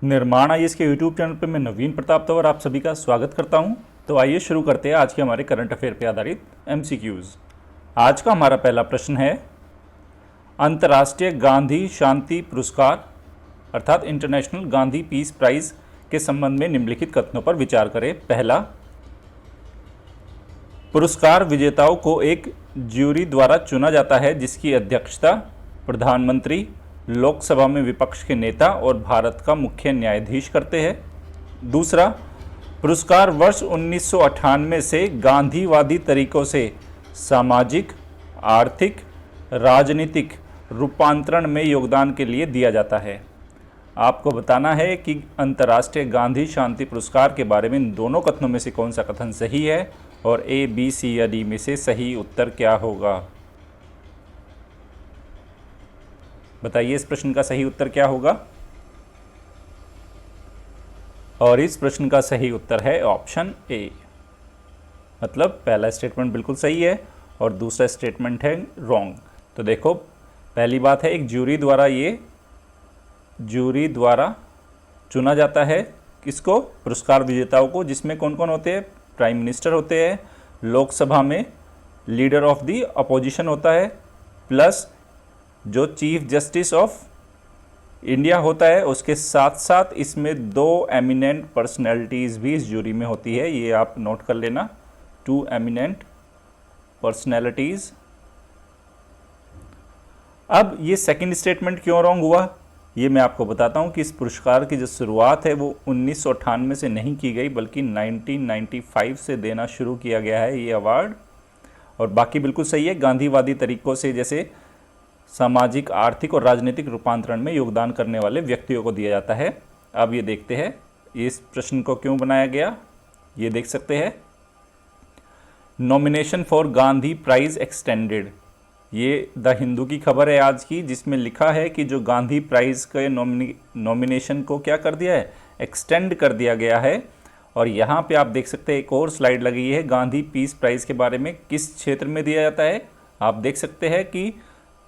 निर्माण आईएएस के YouTube channel पर मैं नवीन प्रताप तंवर आप सभी का स्वागत करता हूं। तो आइए शुरू करते हैं आज के हमारे करंट अफेयर पर आधारित एमसीक्यूज। आज का हमारा पहला प्रश्न है, अंतर्राष्ट्रीय गांधी शांति पुरस्कार अर्थात इंटरनेशनल गांधी पीस प्राइज के संबंध में निम्नलिखित कथनों पर विचार करें। पहला, पुरस्कार विजेताओं को एक ज्यूरी द्वारा चुना जाता है जिसकी अध्यक्षता प्रधानमंत्री, लोकसभा में विपक्ष के नेता और भारत का मुख्य न्यायाधीश करते हैं। दूसरा, पुरस्कार वर्ष 1998 से गांधीवादी तरीकों से सामाजिक, आर्थिक, राजनीतिक रूपांतरण में योगदान के लिए दिया जाता है। आपको बताना है कि अंतर्राष्ट्रीय गांधी शांति पुरस्कार के बारे में इन दोनों कथनों में से कौन सा कथन सही है और ए, बी, सी या डी में से सही उत्तर क्या होगा। बताइए इस प्रश्न का सही उत्तर क्या होगा। और इस प्रश्न का सही उत्तर है ऑप्शन ए, मतलब पहला स्टेटमेंट बिल्कुल सही है और दूसरा स्टेटमेंट है रॉन्ग। तो देखो, पहली बात है एक ज्यूरी द्वारा चुना जाता है किसको, पुरस्कार विजेताओं को, जिसमें कौन कौन होते हैं, प्राइम मिनिस्टर होते हैं, लोकसभा में लीडर ऑफ द अपोजिशन होता है, प्लस जो चीफ जस्टिस ऑफ इंडिया होता है, उसके साथ साथ इसमें दो एमिनेंट पर्सनैलिटीज़ भी इस जूरी में होती है। ये आप नोट कर लेना, 2 एमिनेंट पर्सनैलिटीज़। अब ये सेकंड स्टेटमेंट क्यों रॉन्ग हुआ, ये मैं आपको बताता हूँ कि इस पुरस्कार की जो शुरुआत है वो 1998 से नहीं की गई बल्कि 1995 से देना शुरू किया गया है ये अवार्ड। और बाकी बिल्कुल सही है, गांधीवादी तरीकों से जैसे सामाजिक, आर्थिक और राजनीतिक रूपांतरण में योगदान करने वाले व्यक्तियों को दिया जाता है। अब ये देखते हैं इस प्रश्न को क्यों बनाया गया, ये देख सकते हैं। Nomination for Gandhi prize extended, ये द हिंदू की खबर है आज की, जिसमें लिखा है कि जो गांधी प्राइज के नॉमिनेशन को क्या कर दिया है, एक्सटेंड कर दिया गया है। और यहाँ पे आप देख सकते हैं एक और स्लाइड लगी है, गांधी पीस प्राइज के बारे में किस क्षेत्र में दिया जाता है। आप देख सकते हैं कि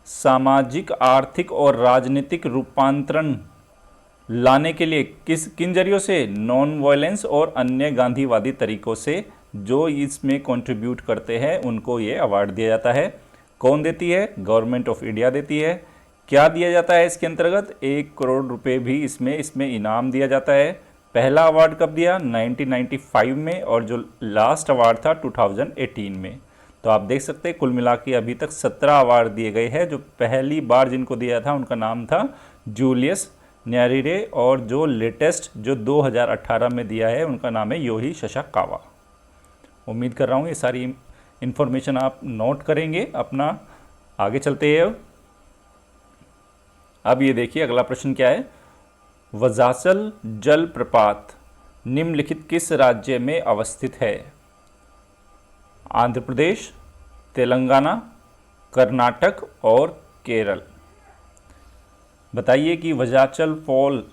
सामाजिक, आर्थिक और राजनीतिक रूपांतरण लाने के लिए किन जरियों से, नॉन वायलेंस और अन्य गांधीवादी तरीकों से जो इसमें कंट्रीब्यूट करते हैं उनको ये अवार्ड दिया जाता है। कौन देती है, गवर्नमेंट ऑफ इंडिया देती है। क्या दिया जाता है इसके अंतर्गत, 1 करोड़ रुपए भी इसमें इनाम दिया जाता है। पहला अवार्ड कब दिया, 1995 में, और जो लास्ट अवार्ड था 2018 में। तो आप देख सकते हैं कुल मिला के अभी तक 17 अवार्ड दिए गए हैं। जो पहली बार जिनको दिया था उनका नाम था जूलियस न्यारिरे, और जो लेटेस्ट जो 2018 में दिया है उनका नाम है योही ससाकावा। उम्मीद कर रहा हूँ ये सारी इन्फॉर्मेशन आप नोट करेंगे अपना। आगे चलते हैं। अब ये देखिए अगला प्रश्न क्या है, वजाचल जलप्रपात निम्नलिखित किस राज्य में अवस्थित है। आंध्र प्रदेश, तेलंगाना, कर्नाटक और केरल। बताइए कि वजाचल फॉल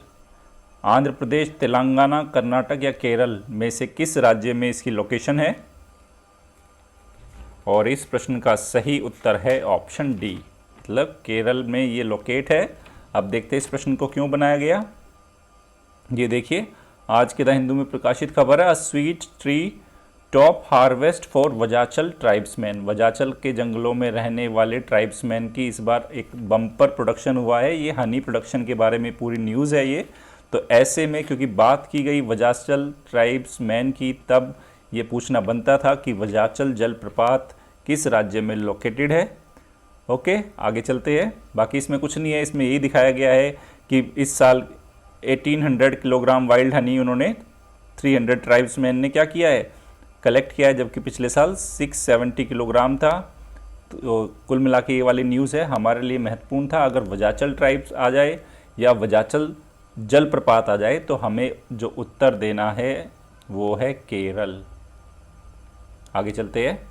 आंध्र प्रदेश, तेलंगाना, कर्नाटक या केरल में से किस राज्य में इसकी लोकेशन है। और इस प्रश्न का सही उत्तर है ऑप्शन डी, मतलब केरल में ये लोकेट है। अब देखते हैं इस प्रश्न को क्यों बनाया गया। ये देखिए आज के द हिंदू में प्रकाशित खबर है, a sweet tree top harvest for Vazhachal tribesman. Vazhachal के जंगलों में रहने वाले ट्राइब्समैन की इस बार एक बम्पर प्रोडक्शन हुआ है। ये हनी प्रोडक्शन के बारे में पूरी न्यूज़ है ये। तो ऐसे में क्योंकि बात की गई वजाचल ट्राइब्समैन की, तब ये पूछना बनता था कि वजाचल जलप्रपात किस राज्य में लोकेटेड है। ओके, आगे चलते हैं। बाकी इसमें कुछ नहीं है, इसमें यही दिखाया गया है कि इस साल 1800 किलोग्राम वाइल्ड हनी उन्होंने 300 ट्राइब्समैन ने क्या किया है, कलेक्ट किया है, जबकि पिछले साल 670 किलोग्राम था। तो कुल मिला के ये वाली न्यूज़ है हमारे लिए महत्वपूर्ण था। अगर वजाचल ट्राइब्स आ जाए या वजाचल जलप्रपात आ जाए तो हमें जो उत्तर देना है वो है केरल। आगे चलते हैं।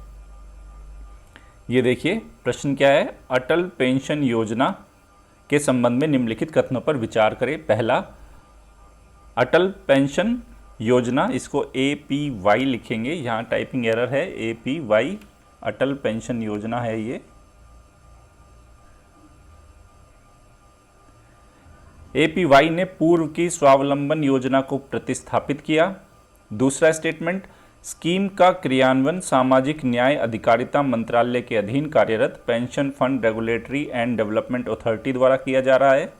ये देखिए प्रश्न क्या है, अटल पेंशन योजना के संबंध में निम्नलिखित कथनों पर विचार करें। पहला, अटल पेंशन योजना, इसको APY लिखेंगे, यहाँ टाइपिंग एरर है, APY अटल पेंशन योजना है। APY ने पूर्व की स्वावलंबन योजना को प्रतिस्थापित किया। दूसरा स्टेटमेंट, स्कीम का क्रियान्वयन सामाजिक न्याय अधिकारिता मंत्रालय के अधीन कार्यरत pension fund regulatory and development authority द्वारा किया जा रहा है।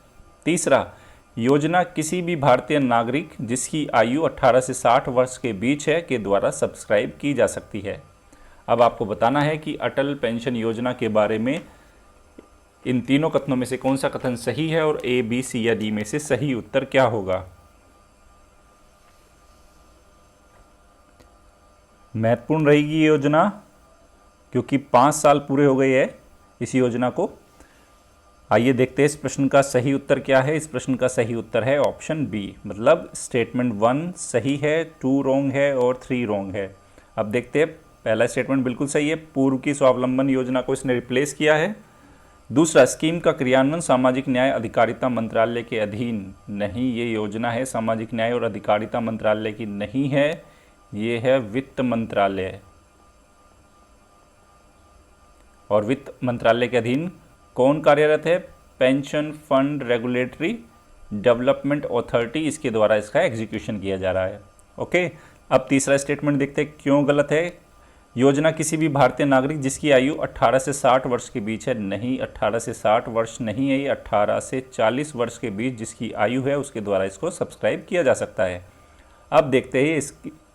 तीसरा, योजना किसी भी भारतीय नागरिक जिसकी आयु 18 से 60 वर्ष के बीच है के द्वारा सब्सक्राइब की जा सकती है। अब आपको बताना है कि अटल पेंशन योजना के बारे में इन तीनों कथनों में से कौन सा कथन सही है और A, B, C या D में से सही उत्तर क्या होगा। महत्वपूर्ण रहेगी ये योजना क्योंकि 5 साल पूरे हो गए हैं इस योजना को। आइए देखते हैं इस प्रश्न का सही उत्तर क्या है। इस प्रश्न का सही उत्तर है ऑप्शन बी, मतलब स्टेटमेंट 1 सही है, 2 रॉन्ग है और 3 रॉन्ग है। अब देखते हैं, पहला स्टेटमेंट बिल्कुल सही है, पूर्व की स्वावलंबन योजना को इसने रिप्लेस किया है। दूसरा, स्कीम का क्रियान्वयन सामाजिक न्याय अधिकारिता मंत्रालय के अधीन नहीं, ये योजना है सामाजिक न्याय और अधिकारिता मंत्रालय की नहीं है, ये है वित्त मंत्रालय। और वित्त मंत्रालय के अधीन कौन कार्यरत है? Pension fund regulatory development authority, इसके द्वारा इसका एग्जीक्यूशन किया जा रहा है। ओके, अब तीसरा स्टेटमेंट देखते हैं क्यों गलत है। योजना किसी भी भारतीय नागरिक जिसकी आयु 18 से 60 वर्ष के बीच है, नहीं 18 से 60 वर्ष नहीं है, ये 18 से 40 वर्ष के बीच जिसकी आयु है उसके द्वारा इसको सब्सक्राइब किया जा सकता है। अब देखते हैं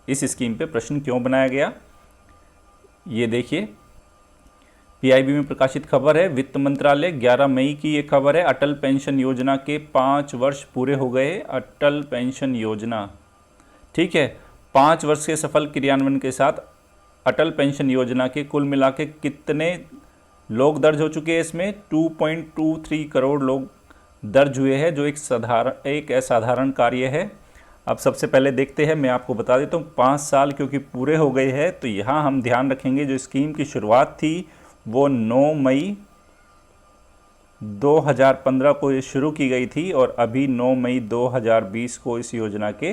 इस स्कीम पे प्रश्न क्यों बनाया गया। ये देखिए, PIB में प्रकाशित खबर है, वित्त मंत्रालय 11 मई की ये खबर है। अटल पेंशन योजना के 5 वर्ष पूरे हो गए। अटल पेंशन योजना, ठीक है, 5 वर्ष के सफल क्रियान्वयन के साथ अटल पेंशन योजना के कुल मिला के कितने लोग दर्ज हो चुके हैं इसमें? 2.23 करोड़ लोग दर्ज हुए हैं, जो एक असाधारण कार्य है। अब सबसे पहले देखते हैं, मैं आपको बता देता हूँ 5 साल क्योंकि पूरे हो गए हैं, तो यहाँ हम ध्यान रखेंगे जो स्कीम की शुरुआत थी वो 9 मई 2015 को ये शुरू की गई थी और अभी 9 मई 2020 को इस योजना के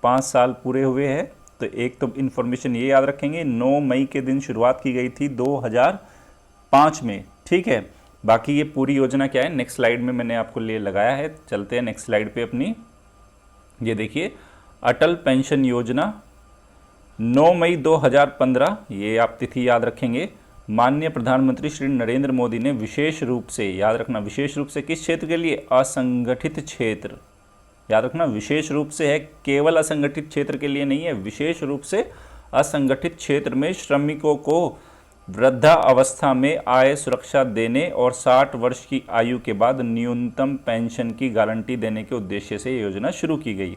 5 साल पूरे हुए हैं। तो एक तो इन्फॉर्मेशन ये याद रखेंगे, 9 मई के दिन शुरुआत की गई थी 2005 में, ठीक है। बाकी ये पूरी योजना क्या है नेक्स्ट स्लाइड में मैंने आपको लिए लगाया है। चलते हैं नेक्स्ट स्लाइड पे अपनी। ये देखिए, अटल पेंशन योजना 9 मई 2015, ये आप तिथि याद रखेंगे। माननीय प्रधानमंत्री श्री नरेंद्र मोदी ने विशेष रूप से, याद रखना विशेष रूप से किस क्षेत्र के लिए? असंगठित क्षेत्र, याद रखना विशेष रूप से है, केवल असंगठित क्षेत्र के लिए नहीं है, विशेष रूप से असंगठित क्षेत्र में श्रमिकों को वृद्धा अवस्था में आय सुरक्षा देने और 60 वर्ष की आयु के बाद न्यूनतम पेंशन की गारंटी देने के उद्देश्य से योजना शुरू की गई।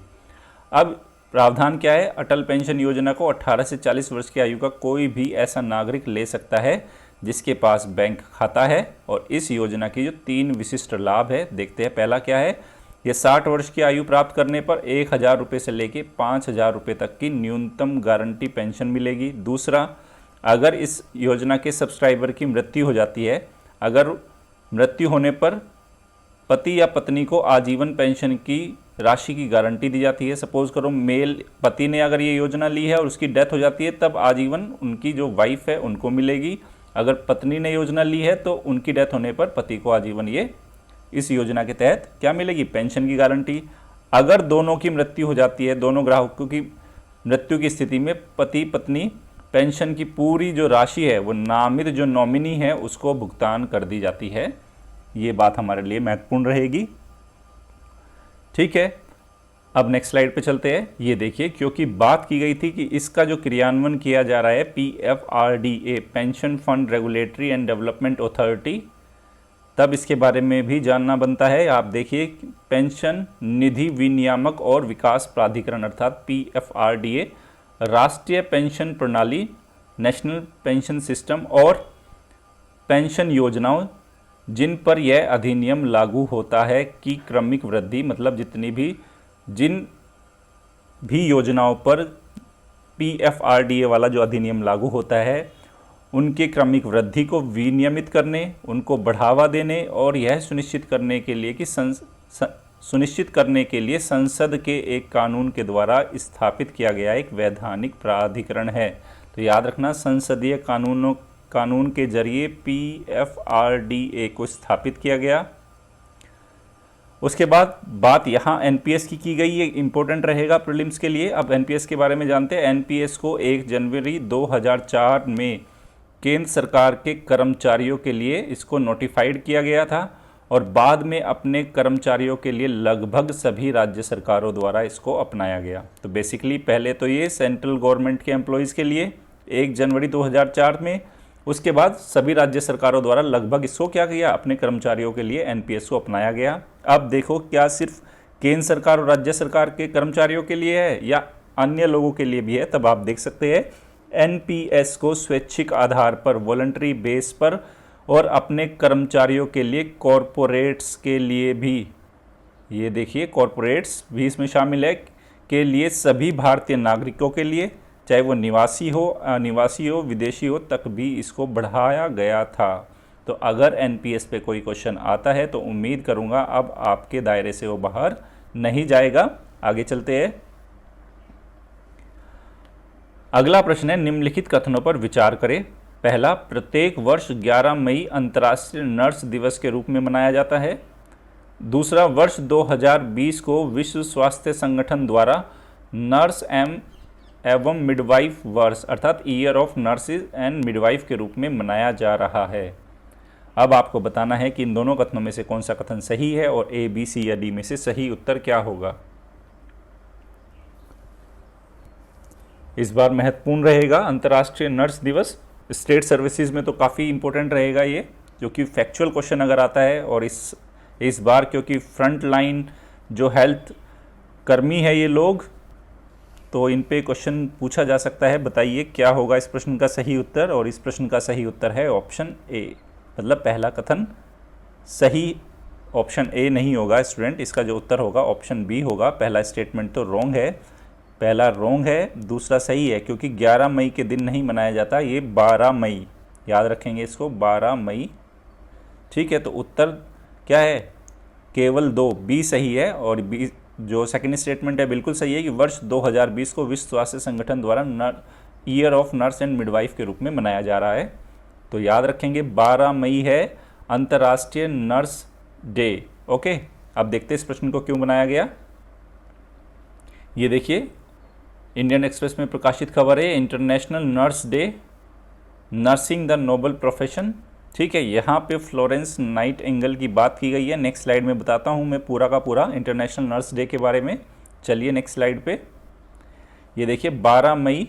अब प्रावधान क्या है? अटल पेंशन योजना को 18 से 40 वर्ष की आयु का कोई भी ऐसा नागरिक ले सकता है जिसके पास बैंक खाता है। और इस योजना की जो 3 विशिष्ट लाभ है देखते हैं। पहला क्या है? ये 60 वर्ष की आयु प्राप्त करने पर 1000 रुपये से लेके 5000 रुपये तक की न्यूनतम गारंटी पेंशन मिलेगी। दूसरा, अगर इस योजना के सब्सक्राइबर की मृत्यु हो जाती है, अगर मृत्यु होने पर पति या पत्नी को आजीवन पेंशन की राशि की गारंटी दी जाती है। सपोज करो मेल पति ने अगर ये योजना ली है और उसकी डेथ हो जाती है, तब आजीवन उनकी जो वाइफ है उनको मिलेगी। अगर पत्नी ने योजना ली है तो उनकी डेथ होने पर पति को आजीवन ये इस योजना के तहत क्या मिलेगी? पेंशन की गारंटी। अगर दोनों की मृत्यु हो जाती है, दोनों ग्राहकों की मृत्यु की स्थिति में पति पत्नी पेंशन की पूरी जो राशि है वो नामित जो नॉमिनी है उसको भुगतान कर दी जाती है। ये बात हमारे लिए महत्वपूर्ण रहेगी, ठीक है। अब नेक्स्ट स्लाइड पे चलते हैं। ये देखिए, क्योंकि बात की गई थी कि इसका जो क्रियान्वयन किया जा रहा है PFRDA, pension fund regulatory and development authority, तब इसके बारे में भी जानना बनता है। आप देखिए, पेंशन निधि विनियामक और विकास प्राधिकरण अर्थात PFRDA, राष्ट्रीय पेंशन प्रणाली, नेशनल पेंशन सिस्टम और पेंशन योजनाओं जिन पर यह अधिनियम लागू होता है की क्रमिक वृद्धि, मतलब जिन भी योजनाओं पर PFRDA वाला जो अधिनियम लागू होता है उनके क्रमिक वृद्धि को विनियमित करने, उनको बढ़ावा देने और यह सुनिश्चित करने के लिए संसद के एक कानून के द्वारा स्थापित किया गया एक वैधानिक प्राधिकरण है। तो याद रखना, संसदीय कानून के जरिए PFRDA को स्थापित किया गया। उसके बाद बात यहाँ एनपीएस की गई, ये इंपॉर्टेंट रहेगा प्रीलिम्स के लिए। अब एनपीएस के बारे में जानते हैं। एनपीएस को 1 जनवरी 2004 में केंद्र सरकार के कर्मचारियों के लिए इसको नोटिफाइड किया गया था और बाद में अपने कर्मचारियों के लिए लगभग सभी राज्य सरकारों द्वारा इसको अपनाया गया। तो बेसिकली पहले तो ये सेंट्रल गवर्नमेंट के एम्प्लॉयज़ के लिए 1 जनवरी 2004 में, उसके बाद सभी राज्य सरकारों द्वारा लगभग इसको क्या किया, अपने कर्मचारियों के लिए एनपीएस को अपनाया गया। अब देखो क्या सिर्फ केंद्र सरकार और राज्य सरकार के कर्मचारियों के लिए है या अन्य लोगों के लिए भी है, तब आप देख सकते हैं एनपीएस को स्वैच्छिक आधार पर, वॉलंटरी बेस पर और अपने कर्मचारियों के लिए, कॉरपोरेट्स के लिए भी, ये देखिए कॉरपोरेट्स भी इसमें शामिल है, के लिए सभी भारतीय नागरिकों के लिए, चाहे वो निवासी हो, अनिवासी हो, विदेशी हो, तक भी इसको बढ़ाया गया था। तो अगर एनपीएस पे कोई क्वेश्चन आता है तो उम्मीद करूंगा अब आपके दायरे से वो बाहर नहीं जाएगा। आगे चलते हैं। अगला प्रश्न है, निम्नलिखित कथनों पर विचार करें। पहला, प्रत्येक वर्ष 11 मई अंतर्राष्ट्रीय नर्स दिवस के रूप में मनाया जाता है। दूसरा, वर्ष 2020 को विश्व स्वास्थ्य संगठन द्वारा नर्स एवं मिडवाइफ वर्ष अर्थात year of nurses and midwife के रूप में मनाया जा रहा है। अब आपको बताना है कि इन दोनों कथनों में से कौन सा कथन सही है और ए, बी, सी या डी में से सही उत्तर क्या होगा। इस बार महत्वपूर्ण रहेगा अंतर्राष्ट्रीय नर्स दिवस। स्टेट सर्विसेज में तो काफ़ी इंपॉर्टेंट रहेगा ये, क्योंकि फैक्चुअल क्वेश्चन अगर आता है, और इस बार क्योंकि फ्रंट लाइन जो हेल्थ कर्मी है ये लोग, तो इन पे क्वेश्चन पूछा जा सकता है। बताइए क्या होगा इस प्रश्न का सही उत्तर, और इस प्रश्न का सही उत्तर है ऑप्शन ए, मतलब पहला कथन सही ऑप्शन ए नहीं होगा स्टूडेंट, इसका जो उत्तर होगा ऑप्शन बी होगा। पहला स्टेटमेंट तो रॉन्ग है, पहला रॉन्ग है, दूसरा सही है, क्योंकि 11 मई के दिन नहीं मनाया जाता, ये 12 मई, याद रखेंगे इसको, 12 मई। ठीक है, तो उत्तर क्या है, केवल 2, बी सही है, और बी जो सेकंड स्टेटमेंट है बिल्कुल सही है कि वर्ष 2020 को विश्व स्वास्थ्य संगठन द्वारा year of nurse and midwife के रूप में मनाया जा रहा है। तो याद रखेंगे 12 मई है अंतर्राष्ट्रीय नर्स डे। ओके, अब देखते हैं इस प्रश्न को क्यों बनाया गया। ये देखिए इंडियन एक्सप्रेस में प्रकाशित खबर है, international nurse day, nursing the noble profession. ठीक है, यहाँ पे फ्लोरेंस नाइटिंगेल की बात की गई है। नेक्स्ट स्लाइड में बताता हूँ मैं पूरा का पूरा इंटरनेशनल नर्स डे के बारे में। चलिए नेक्स्ट स्लाइड पे। ये देखिए 12 मई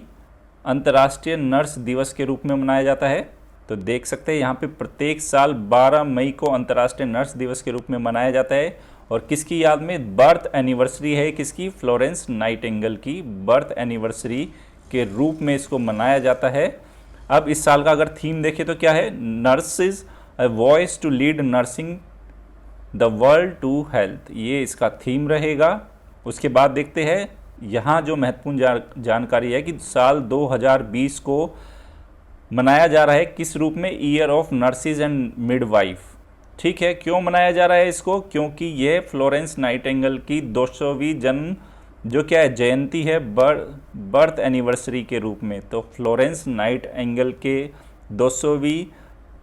अंतर्राष्ट्रीय नर्स दिवस के रूप में मनाया जाता है। तो देख सकते हैं यहाँ पे प्रत्येक साल 12 मई को अंतर्राष्ट्रीय नर्स दिवस के रूप में मनाया जाता है, और किसकी याद में, बर्थ एनिवर्सरी है किसकी, फ्लोरेंस नाइटिंगेल की बर्थ एनिवर्सरी के रूप में इसको मनाया जाता है। अब इस साल का अगर थीम देखें तो क्या है, nurses a voice to lead nursing the world to health, ये इसका थीम रहेगा। उसके बाद देखते हैं यहाँ जो महत्वपूर्ण जानकारी है कि साल 2020 को मनाया जा रहा है किस रूप में, year of nurses and midwife. ठीक है, क्यों मनाया जा रहा है इसको, क्योंकि यह फ्लोरेंस नाइटिंगेल की 200वीं जन्म जो क्या है, जयंती है, बर्थ एनिवर्सरी के रूप में। तो फ्लोरेंस नाइटिंगेल के 200वीं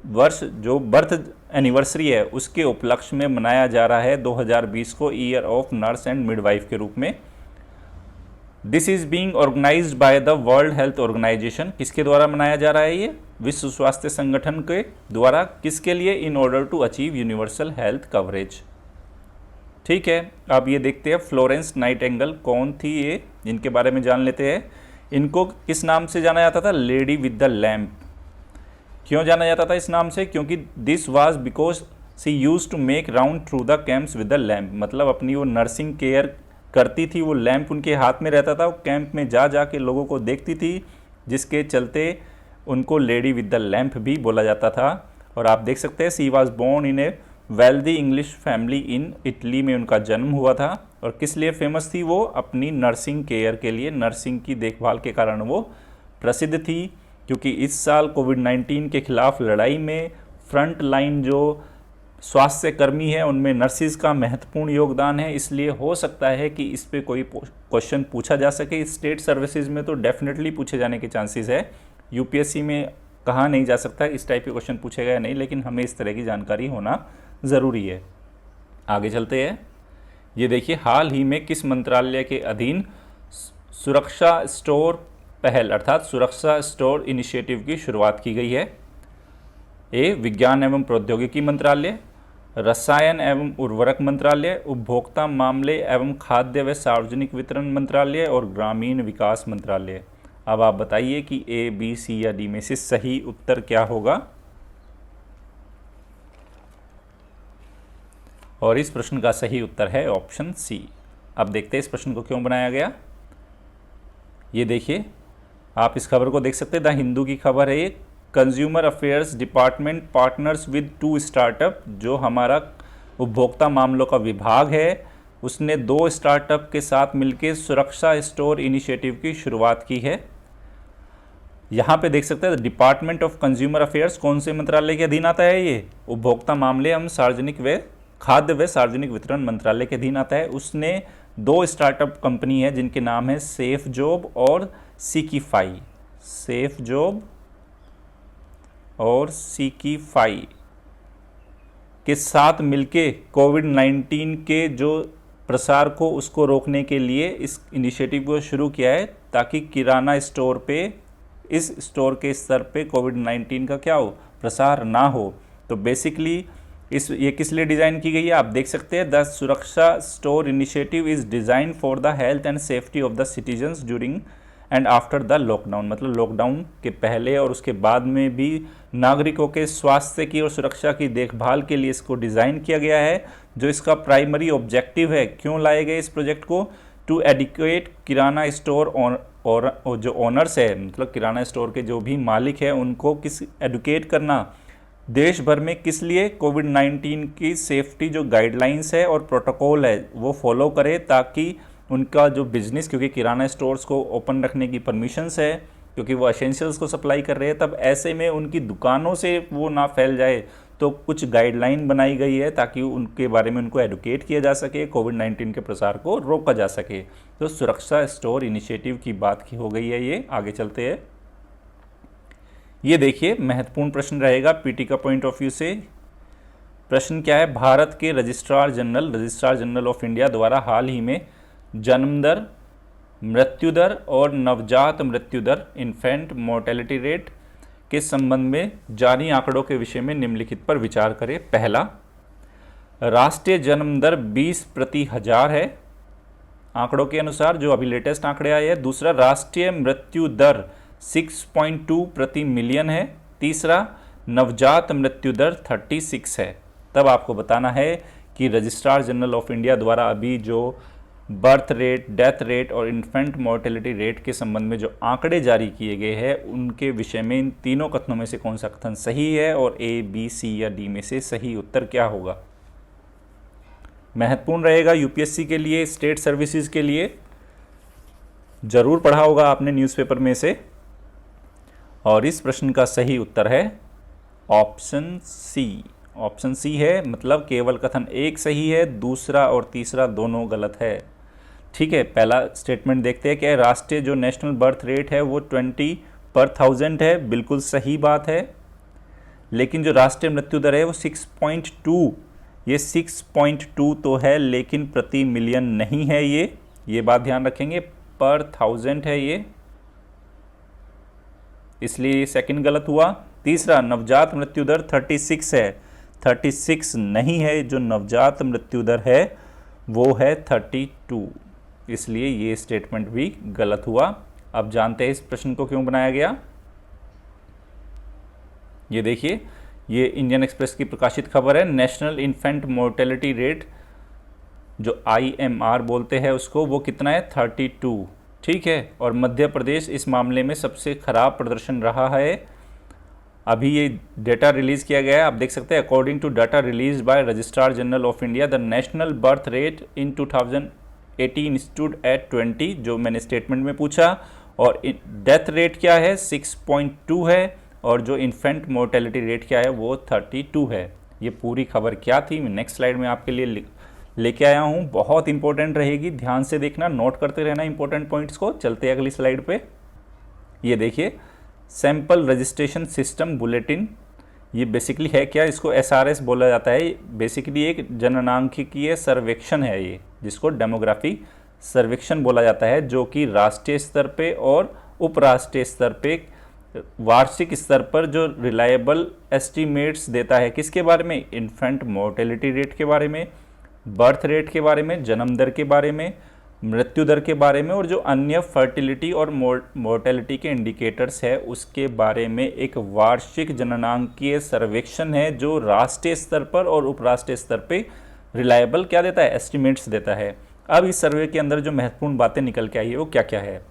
वर्ष जो बर्थ एनिवर्सरी है उसके उपलक्ष्य में मनाया जा रहा है 2020 को year of nurse and midwife के रूप में। This is being organised by the world health organisation, किसके द्वारा मनाया जा रहा है ये, विश्व स्वास्थ्य संगठन के द्वारा, किसके लिए, in order to achieve universal health coverage. ठीक है, अब ये देखते हैं फ्लोरेंस नाइटिंगेल कौन थी ये, इनके बारे में जान लेते हैं। इनको किस नाम से जाना जाता था, लेडी विद द लैम्प। क्यों जाना जाता था इस नाम से, क्योंकि this was because she use to make round through the camps with the lamp, मतलब अपनी वो नर्सिंग केयर करती थी, वो लैंप उनके हाथ में रहता था, वो कैंप में जा जा के लोगों को देखती थी, जिसके चलते उनको लेडी विद द लैंप भी बोला जाता था। और आप देख सकते हैं she was born in a wealthy English family in Italy में उनका जन्म हुआ था। और किस लिए फेमस थी वो, अपनी नर्सिंग केयर के लिए, नर्सिंग की देखभाल के कारण वो प्रसिद्ध थी। क्योंकि इस साल कोविड-19 के खिलाफ लड़ाई में फ्रंट लाइन जो स्वास्थ्य कर्मी है उनमें नर्सिस का महत्वपूर्ण योगदान है, इसलिए हो सकता है कि इस पे कोई क्वेश्चन पूछा जा सके। स्टेट सर्विसेज में तो डेफिनेटली पूछे जाने के चांसेस है, यूपीएससी में कहा नहीं जा सकता इस टाइप के क्वेश्चन पूछेगा या नहीं, लेकिन हमें इस तरह की जानकारी होना ज़रूरी है। आगे चलते हैं। ये देखिए, हाल ही में किस मंत्रालय के अधीन सुरक्षा स्टोर पहल अर्थात सुरक्षा स्टोर इनिशिएटिव की शुरुआत की गई है? ए, विज्ञान एवं प्रौद्योगिकी मंत्रालय, रसायन एवं उर्वरक मंत्रालय, उपभोक्ता मामले एवं खाद्य व सार्वजनिक वितरण मंत्रालय और ग्रामीण विकास मंत्रालय। अब आप बताइए कि ए, बी, सी या डी में से सही उत्तर क्या होगा। और इस प्रश्न का सही उत्तर है ऑप्शन सी। अब देखते हैं इस प्रश्न को क्यों बनाया गया। ये देखिए, आप इस खबर को देख सकते हैं, द हिंदू की खबर है ये। Consumer affairs department partners with 2 startup, जो हमारा उपभोक्ता मामलों का विभाग है, उसने 2 स्टार्टअप के साथ मिलकर सुरक्षा स्टोर इनिशिएटिव की शुरुआत की है। यहाँ पे देख सकते हैं डिपार्टमेंट ऑफ कंज्यूमर अफेयर्स कौन से मंत्रालय के अधीन आता है? ये उपभोक्ता मामले एवं सार्वजनिक व खाद्य व सार्वजनिक वितरण मंत्रालय के अधीन आता है। उसने 2 स्टार्टअप कंपनी है जिनके नाम है सेफ जॉब और सीकीफाई। सेफ जॉब और सीकीफाई के साथ मिलके कोविड-19 के जो प्रसार को उसको रोकने के लिए इस इनिशिएटिव को शुरू किया है, ताकि किराना स्टोर पे, इस स्टोर के स्तर पे कोविड-19 का क्या हो, प्रसार ना हो। तो बेसिकली ये किस लिए डिज़ाइन की गई है? आप देख सकते हैं, द सुरक्षा store initiative is design for the health and safety of the citizens during and after the lockdown. मतलब लॉकडाउन के पहले और उसके बाद में भी नागरिकों के स्वास्थ्य की और सुरक्षा की देखभाल के लिए इसको डिज़ाइन किया गया है। जो इसका प्राइमरी ऑब्जेक्टिव है, क्यों लाए गए इस प्रोजेक्ट को? टू एडिक्वेट किराना स्टोर और जो ओनर्स है, मतलब किराना स्टोर के जो भी मालिक है, उनको किस एडुकेट करना देश भर में, किस लिए? कोविड-19 की सेफ्टी जो गाइडलाइंस है और प्रोटोकॉल है वो फॉलो करे, ताकि उनका जो बिजनेस, क्योंकि किराना स्टोर्स को ओपन रखने की परमिशंस है, क्योंकि वो एसेंशियल्स को सप्लाई कर रहे हैं, तब ऐसे में उनकी दुकानों से वो ना फैल जाए। तो कुछ गाइडलाइन बनाई गई है ताकि उनके बारे में उनको एडुकेट किया जा सके, कोविड-19 के प्रसार को रोका जा सके। तो सुरक्षा स्टोर इनिशिएटिव की बात की हो गई है। ये आगे चलते हैं। ये देखिए, महत्वपूर्ण प्रश्न रहेगा पीटी का पॉइंट ऑफ व्यू से। प्रश्न क्या है? भारत के रजिस्ट्रार जनरल ऑफ इंडिया द्वारा हाल ही में जन्म दर, मृत्यु दर और नवजात मृत्यु दर, इन्फेंट मोर्टेलिटी रेट के संबंध में जारी आंकड़ों के विषय में निम्नलिखित पर विचार करें। पहला, राष्ट्रीय जन्म दर 20 प्रति हजार है आंकड़ों के अनुसार, जो अभी लेटेस्ट आंकड़े आए हैं। दूसरा, राष्ट्रीय मृत्यु दर 6.2 प्रति मिलियन है। तीसरा, नवजात मृत्यु दर 36 है। तब आपको बताना है कि रजिस्ट्रार जनरल ऑफ इंडिया द्वारा अभी जो बर्थ रेट, डेथ रेट और इन्फेंट मोर्टेलिटी रेट के संबंध में जो आंकड़े जारी किए गए हैं, उनके विषय में इन तीनों कथनों में से कौन सा कथन सही है, और ए, बी, सी या डी में से सही उत्तर क्या होगा? महत्वपूर्ण रहेगा यूपीएससी के लिए, स्टेट सर्विसेज के लिए। जरूर पढ़ा होगा आपने न्यूज़पेपर में से। और इस प्रश्न का सही उत्तर है ऑप्शन सी। ऑप्शन सी है, मतलब केवल कथन एक सही है, दूसरा और तीसरा दोनों गलत है। ठीक है, पहला स्टेटमेंट देखते हैं कि राष्ट्रीय जो नेशनल बर्थ रेट है वो 20 पर 1000 है, बिल्कुल सही बात है। लेकिन जो राष्ट्रीय मृत्यु दर है वो 6.2, ये 6.2 तो है, लेकिन प्रति मिलियन नहीं है। ये बात ध्यान रखेंगे, पर 1000 है ये, इसलिए ये सेकंड गलत हुआ। तीसरा, नवजात मृत्यु दर 36 है, 36 नहीं है, जो नवजात मृत्यु दर है वो है 32, इसलिए ये स्टेटमेंट भी गलत हुआ। अब जानते हैं इस प्रश्न को क्यों बनाया गया। ये देखिए, ये इंडियन एक्सप्रेस की प्रकाशित खबर है। नेशनल इन्फेंट मोर्टेलिटी रेट, जो IMR बोलते हैं उसको, वो कितना है? 32। ठीक है, और मध्य प्रदेश इस मामले में सबसे खराब प्रदर्शन रहा है। अभी ये डेटा रिलीज़ किया गया है, आप देख सकते हैं। According to data release by registrar general of India, the national birth rate in 2018 stood at 20, जो मैंने स्टेटमेंट में पूछा। और डेथ रेट क्या है? 6.2 है, और जो इन्फेंट मोर्टेलिटी रेट क्या है वो 32 है। ये पूरी खबर क्या थी, मैं नेक्स्ट स्लाइड में आपके लिए लेके आया हूँ। बहुत इंपॉर्टेंट रहेगी, ध्यान से देखना, नोट करते रहना इंपॉर्टेंट पॉइंट्स को। चलते हैं अगली स्लाइड पे। ये देखिए, सैंपल रजिस्ट्रेशन सिस्टम बुलेटिन, ये बेसिकली है क्या? इसको SRS बोला जाता है। बेसिकली एक जननांकिकीय सर्वेक्षण है ये, जिसको डेमोग्राफी सर्वेक्षण बोला जाता है, जो कि राष्ट्रीय स्तर पे और उपराष्ट्रीय स्तर पे वार्षिक स्तर पर जो रिलायबल एस्टीमेट्स देता है। किसके बारे में? इन्फेंट मोर्टेलिटी रेट के बारे में, बर्थ रेट के बारे में, जन्म दर के बारे में, मृत्यु दर के बारे में, और जो अन्य फर्टिलिटी और मोर्टेलिटी के इंडिकेटर्स है उसके बारे में एक वार्षिक जननांकीय सर्वेक्षण है, जो राष्ट्रीय स्तर पर और उपराष्ट्रीय स्तर पे रिलायबल क्या देता है? एस्टिमेट्स देता है। अब इस सर्वे के अंदर जो महत्वपूर्ण बातें निकल के आई है वो क्या क्या है,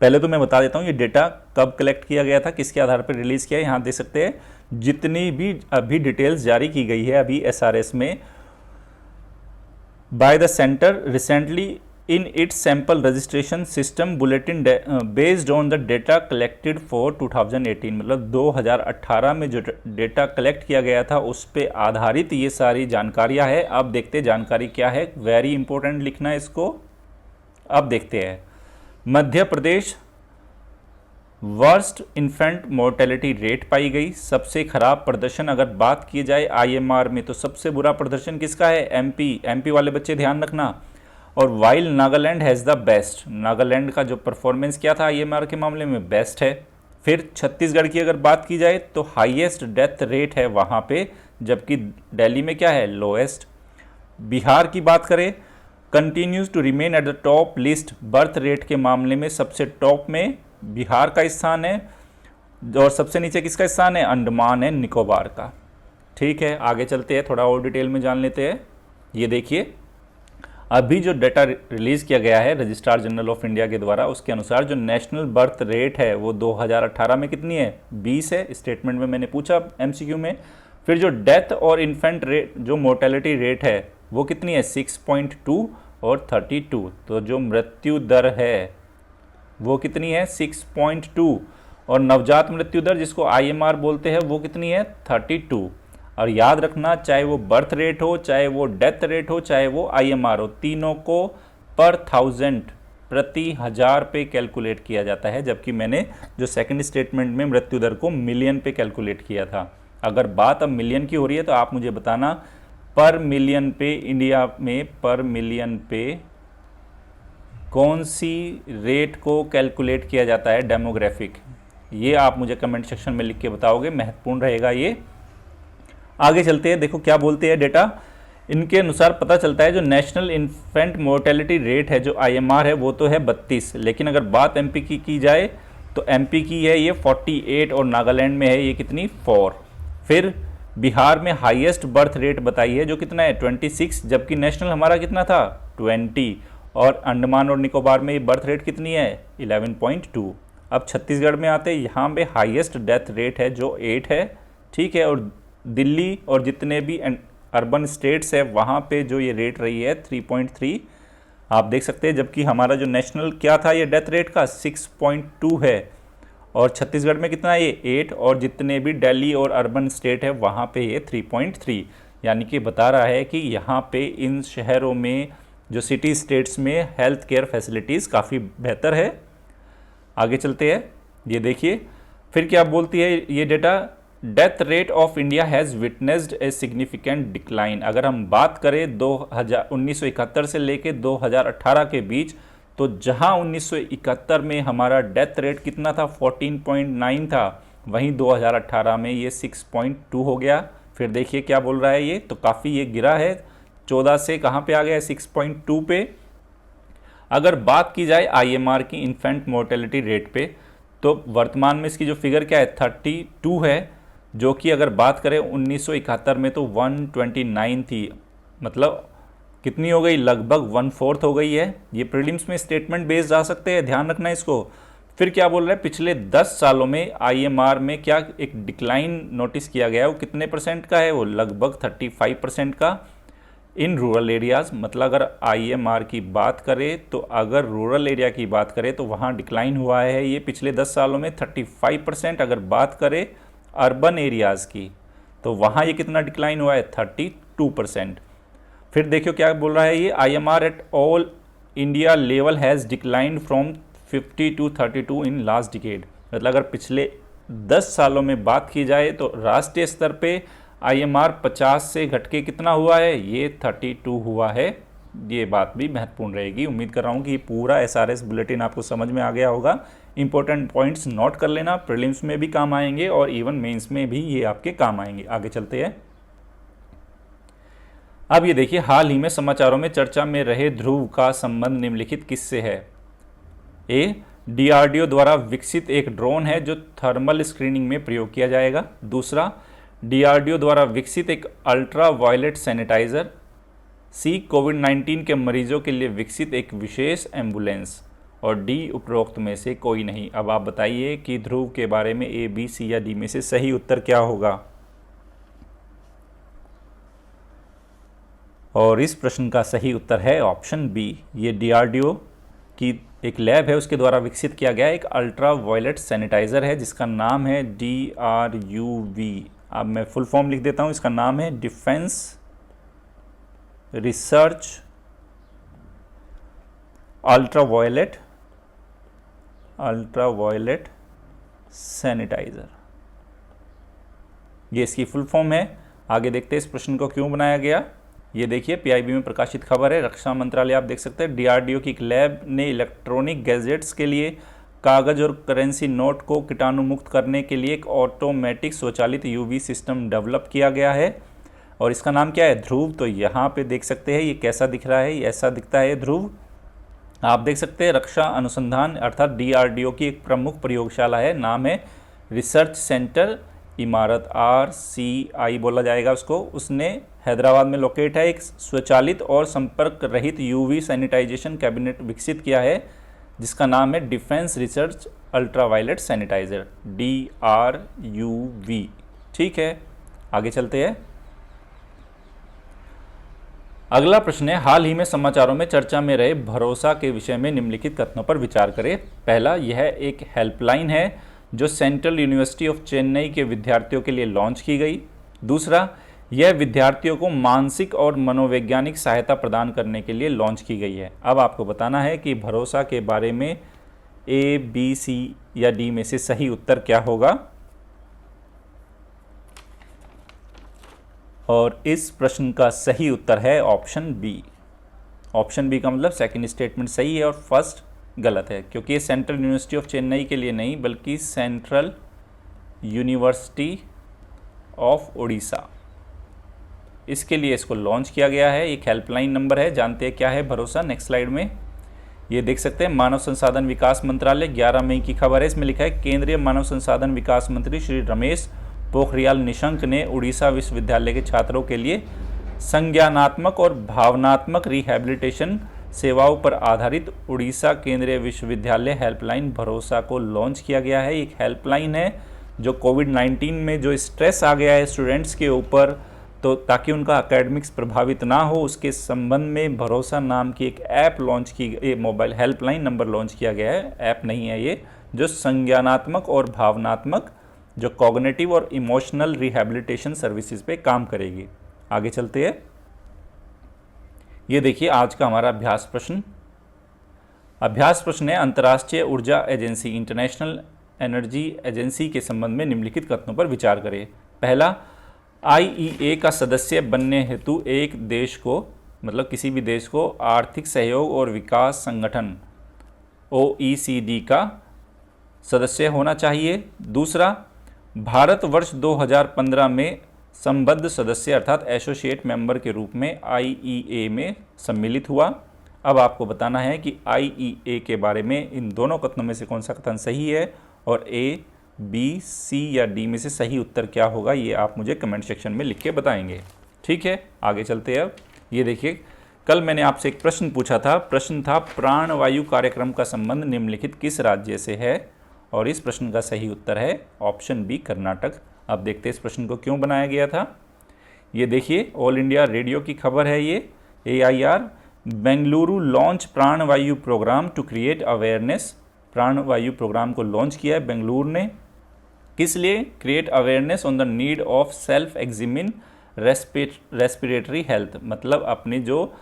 पहले तो मैं बता देता हूँ ये डेटा कब कलेक्ट किया गया था, किसके आधार पर रिलीज़ किया है। यहाँ देख सकते हैं जितनी भी अभी डिटेल्स जारी की गई है अभी SRS में by the centre recently in its sample registration system bulletin based on the data collected for 2018, मतलब 2018 में जो डेटा कलेक्ट किया गया था उस पर आधारित ये सारी जानकारियाँ है। अब देखते हैं जानकारी क्या है, वेरी इंपॉर्टेंट लिखना है इसको। अब देखते हैं Madhya Pradesh worst infant mortality rate पाई गई। सबसे खराब प्रदर्शन अगर बात की जाए IMR में तो सबसे बुरा प्रदर्शन किसका है? MP वाले बच्चे ध्यान रखना। और while Nagaland has the best, Nagaland का जो परफॉर्मेंस क्या था IMR के मामले में बेस्ट है। फिर छत्तीसगढ़ की अगर बात की जाए तो हाईएस्ट डेथ रेट है वहाँ पे, जबकि दिल्ली में क्या है? लोएस्ट। बिहार की बात करें continues to remain at the top list, birth rate के मामले में सबसे टॉप में बिहार का स्थान है और सबसे नीचे किसका स्थान है? अंडमान एंड निकोबार का। ठीक है, आगे चलते हैं, थोड़ा और डिटेल में जान लेते हैं। ये देखिए अभी जो डाटा रिलीज़ किया गया है रजिस्ट्रार जनरल ऑफ इंडिया के द्वारा, उसके अनुसार जो नेशनल बर्थ रेट है वो 2018 में कितनी है? 20 है। स्टेटमेंट में मैंने पूछा MCQ में। फिर जो डेथ और इन्फेंट रेट जो मोर्टेलिटी रेट है वो कितनी है? 6.2 और 32। तो जो मृत्यु दर है वो कितनी है? 6.2। और नवजात मृत्यु दर जिसको IMR बोलते हैं वो कितनी है? 32। और याद रखना चाहे वो बर्थ रेट हो, चाहे वो डेथ रेट हो, चाहे वो IMR हो, तीनों को पर 1000 प्रति 1000 पे कैलकुलेट किया जाता है, जबकि मैंने जो सेकंड स्टेटमेंट में मृत्यु दर को मिलियन पे कैलकुलेट किया था। अगर बात अब मिलियन की हो रही है तो आप मुझे बताना पर मिलियन पे इंडिया में पर मिलियन पे कौन सी रेट को कैलकुलेट किया जाता है डेमोग्राफिक, ये आप मुझे कमेंट सेक्शन में लिख के बताओगे, महत्वपूर्ण रहेगा ये। आगे चलते हैं, देखो क्या बोलते हैं डेटा। इनके अनुसार पता चलता है जो नेशनल इन्फेंट मोर्टेलिटी रेट है जो IMR है वो तो है 32, लेकिन अगर बात MP की जाए तो MP की है ये 48 और नागालैंड में है ये कितनी? 4। फिर बिहार में हाईएस्ट बर्थ रेट बताई है जो कितना है? 26, जबकि नेशनल हमारा कितना था? 20। और अंडमान और निकोबार में ये बर्थ रेट कितनी है? 11.2। अब छत्तीसगढ़ में आते हैं, यहाँ पे हाईएस्ट डेथ रेट है जो 8 है। ठीक है, और दिल्ली और जितने भी अर्बन स्टेट्स है वहाँ पे जो ये रेट रही है 3.3 आप देख सकते हैं, जबकि हमारा जो नेशनल क्या था ये डेथ रेट का 6.2 है। और छत्तीसगढ़ में कितना है? ये 8। और जितने भी दिल्ली और अर्बन स्टेट है वहाँ पे ये 3.3, यानी कि बता रहा है कि यहाँ पे इन शहरों में जो सिटी स्टेट्स में हेल्थ केयर फैसिलिटीज़ काफ़ी बेहतर है। आगे चलते हैं, ये देखिए फिर क्या बोलती है ये data. Death rate of India has witnessed a significant decline. अगर हम बात करें 1971 से लेके 2018 के बीच, तो जहां 1971 में हमारा डेथ रेट कितना था? 14.9 था, वहीं 2018 में ये 6.2 हो गया। फिर देखिए क्या बोल रहा है ये, तो काफ़ी ये गिरा है, 14 से कहाँ पे आ गया है? 6.2 पे। अगर बात की जाए IMR की इन्फेंट मोर्टेलिटी रेट पे, तो वर्तमान में इसकी जो फिगर क्या है? 32 है, जो कि अगर बात करें 1971 में तो 129 थी, मतलब कितनी हो गई? लगभग 1/4 हो गई है। ये प्रीलिम्स में स्टेटमेंट बेस्ड आ सकते हैं, ध्यान रखना इसको। फिर क्या बोल रहा है? पिछले 10 सालों में IMR में क्या एक डिक्लाइन नोटिस किया गया है, वो कितने % का है? वो लगभग 35% का इन रूरल एरियाज़। मतलब अगर IMR की बात करें तो अगर रूरल एरिया की बात करें तो वहाँ डिक्लाइन हुआ है ये पिछले 10 सालों में 35%। अगर बात करें अर्बन एरियाज़ की तो वहाँ ये कितना डिक्लाइन हुआ है? 32%। फिर देखियो क्या बोल रहा है ये, IMR at all India level has declined from 50 to 32 in last decade. मतलब अगर पिछले 10 सालों में बात की जाए तो राष्ट्रीय स्तर पे IMR 50 से घट के कितना हुआ है? ये 32 हुआ है ये बात भी महत्वपूर्ण रहेगी। उम्मीद कर रहा हूँ कि पूरा एसआरएस बुलेटिन आपको समझ में आ गया होगा। इंपॉर्टेंट पॉइंट्स नोट कर लेना, प्रीलिम्स में भी काम आएंगे और इवन मेंस में भी ये आपके काम आएंगे। आगे चलते हैं। अब ये देखिए, हाल ही में समाचारों में चर्चा में रहे ध्रुव का संबंध निम्नलिखित किससे है? ए, डीआरडीओ द्वारा विकसित एक ड्रोन है जो थर्मल स्क्रीनिंग में प्रयोग किया जाएगा। दूसरा, डीआरडीओ द्वारा विकसित एक अल्ट्रा वायलेट सैनिटाइजर। सी, कोविड-19 के मरीजों के लिए विकसित एक विशेष एम्बुलेंस। और डी, उपरोक्त में से कोई नहीं। अब आप बताइए कि ध्रुव के बारे में ए, बी, सी या डी में से सही उत्तर क्या होगा? और इस प्रश्न का सही उत्तर है ऑप्शन बी। ये डीआरडीओ की एक लैब है, उसके द्वारा विकसित किया गया एक अल्ट्रा वायलेट सैनिटाइजर है जिसका नाम है DRUV। अब मैं फुल फॉर्म लिख देता हूँ। इसका नाम है defence research ultraviolet sanitiser, ये इसकी फुल फॉर्म है। आगे देखते हैं इस प्रश्न को क्यों बनाया गया। ये देखिए, पीआईबी में प्रकाशित खबर है। रक्षा मंत्रालय, आप देख सकते हैं, डीआरडीओ की एक लैब ने इलेक्ट्रॉनिक गैजेट्स के लिए कागज और करेंसी नोट को कीटाणु मुक्त करने के लिए एक ऑटोमेटिक स्वचालित यूवी सिस्टम डेवलप किया गया है और इसका नाम क्या है? ध्रुव। तो यहाँ पे देख सकते हैं ये कैसा दिख रहा है, ये ऐसा दिखता है ध्रुव। आप देख सकते हैं रक्षा अनुसंधान अर्थात डीआरडीओ की एक प्रमुख प्रयोगशाला है, नाम है रिसर्च सेंटर इमारत, RCI बोला जाएगा उसको। उसने हैदराबाद में लोकेट है। एक स्वचालित और संपर्क रहित यूवी सैनिटाइजेशन कैबिनेट विकसित किया है जिसका नाम है defence research ultraviolet sanitiser, DRUV। ठीक है, आगे चलते हैं। अगला प्रश्न है, हाल ही में समाचारों में चर्चा में रहे भरोसा के विषय में निम्नलिखित कथनों पर विचार करें। पहला, यह एक हेल्पलाइन है जो सेंट्रल यूनिवर्सिटी ऑफ चेन्नई के विद्यार्थियों के लिए लॉन्च की गई। दूसरा, यह विद्यार्थियों को मानसिक और मनोवैज्ञानिक सहायता प्रदान करने के लिए लॉन्च की गई है। अब आपको बताना है कि भरोसा के बारे में ए, बी, सी या डी में से सही उत्तर क्या होगा। और इस प्रश्न का सही उत्तर है ऑप्शन बी। ऑप्शन बी का मतलब सेकंड स्टेटमेंट सही है और फर्स्ट गलत है, क्योंकि ये सेंट्रल यूनिवर्सिटी ऑफ चेन्नई के लिए नहीं बल्कि सेंट्रल यूनिवर्सिटी ऑफ उड़ीसा, इसके लिए इसको लॉन्च किया गया है। एक हेल्पलाइन नंबर है, जानते हैं क्या है भरोसा। नेक्स्ट स्लाइड में ये देख सकते हैं, मानव संसाधन विकास मंत्रालय 11 मई की खबर है। इसमें लिखा है, केंद्रीय मानव संसाधन विकास मंत्री श्री रमेश पोखरियाल निशंक ने उड़ीसा विश्वविद्यालय के छात्रों के लिए संज्ञानात्मक और भावनात्मक रिहैबिलिटेशन सेवाओं पर आधारित उड़ीसा केंद्रीय विश्वविद्यालय हेल्पलाइन भरोसा को लॉन्च किया गया है। एक हेल्पलाइन है जो कोविड-19 में जो स्ट्रेस आ गया है स्टूडेंट्स के ऊपर, तो ताकि उनका एकेडमिक्स प्रभावित ना हो, उसके संबंध में भरोसा नाम की एक ऐप लॉन्च की, ये मोबाइल हेल्पलाइन नंबर लॉन्च किया गया है। ऐप नहीं है ये, जो संज्ञानात्मक और भावनात्मक, जो कॉग्निटिव और इमोशनल रिहैबिलिटेशन सर्विसेज पे काम करेगी। आगे चलते हैं। ये देखिए आज का हमारा अभ्यास प्रश्न। अभ्यास प्रश्न है, अंतर्राष्ट्रीय ऊर्जा एजेंसी इंटरनेशनल एनर्जी एजेंसी के संबंध में निम्नलिखित कथनों पर विचार करें। पहला, IEA का सदस्य बनने हेतु एक देश को, मतलब किसी भी देश को, आर्थिक सहयोग और विकास संगठन OECD का सदस्य होना चाहिए। दूसरा, भारत वर्ष 2015 में संबद्ध सदस्य अर्थात एसोसिएट मेंबर के रूप में IEA में सम्मिलित हुआ। अब आपको बताना है कि IEA के बारे में इन दोनों कथनों में से कौन सा कथन सही है और A, B, C या D में से सही उत्तर क्या होगा, ये आप मुझे कमेंट सेक्शन में लिख के बताएंगे। ठीक है, आगे चलते हैं। अब ये देखिए, कल मैंने आपसे एक प्रश्न पूछा था। प्रश्न था, प्राणवायु कार्यक्रम का संबंध निम्नलिखित किस राज्य से है, और इस प्रश्न का सही उत्तर है ऑप्शन बी, कर्नाटक। अब देखते हैं इस प्रश्न को क्यों बनाया गया था। ये देखिए, ऑल इंडिया रेडियो की खबर है। ये AIR बेंगलुरु लॉन्च प्राणवायु प्रोग्राम टू क्रिएट अवेयरनेस। प्राणवायु प्रोग्राम को लॉन्च किया है बेंगलुरु ने, किस लिए? Create awareness on the need of self examine respiratory health, मतलब अपनी जो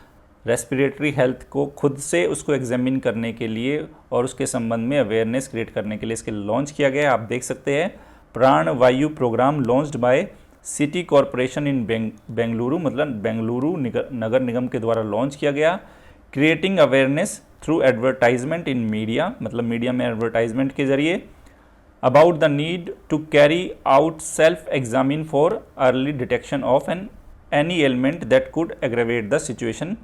रेस्पिरेटरी हेल्थ को खुद से उसको एग्जामिन करने के लिए और उसके संबंध में अवेयरनेस क्रिएट करने के लिए इसके लॉन्च किया गया है। आप देख सकते हैं, Pranavayu program launched by city corporation in Bengaluru, मतलब बेंगलुरु नगर निगम के द्वारा लॉन्च किया गया। Creating awareness through advertisement in media, मतलब मीडिया में एडवर्टाइजमेंट के जरिए। About the need to carry out self examine for early detection of any element that could aggravate the situation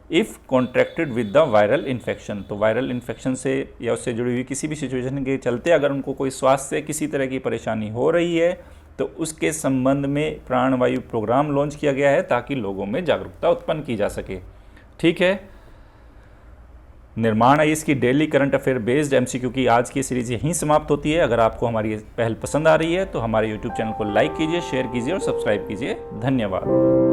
if contracted with the viral infection. तो viral infection से या उससे जुड़ी हुई किसी भी सिचुएशन के चलते अगर उनको कोई स्वास्थ्य से किसी तरह की परेशानी हो रही है तो उसके संबंध में प्राणवायु प्रोग्राम लॉन्च किया गया है ताकि लोगों में जागरूकता उत्पन्न की जा सके। ठीक है, निर्माण आईएएस की daily current affair based MCQ की आज की सीरीज यहीं समाप्त होती है। अगर आपको हमारी पहल पसंद आ रही है तो हमारे यूट्यूब चैनल को लाइक कीजिए, शेयर कीजिए और सब्सक्राइब कीजिए। धन्यवाद।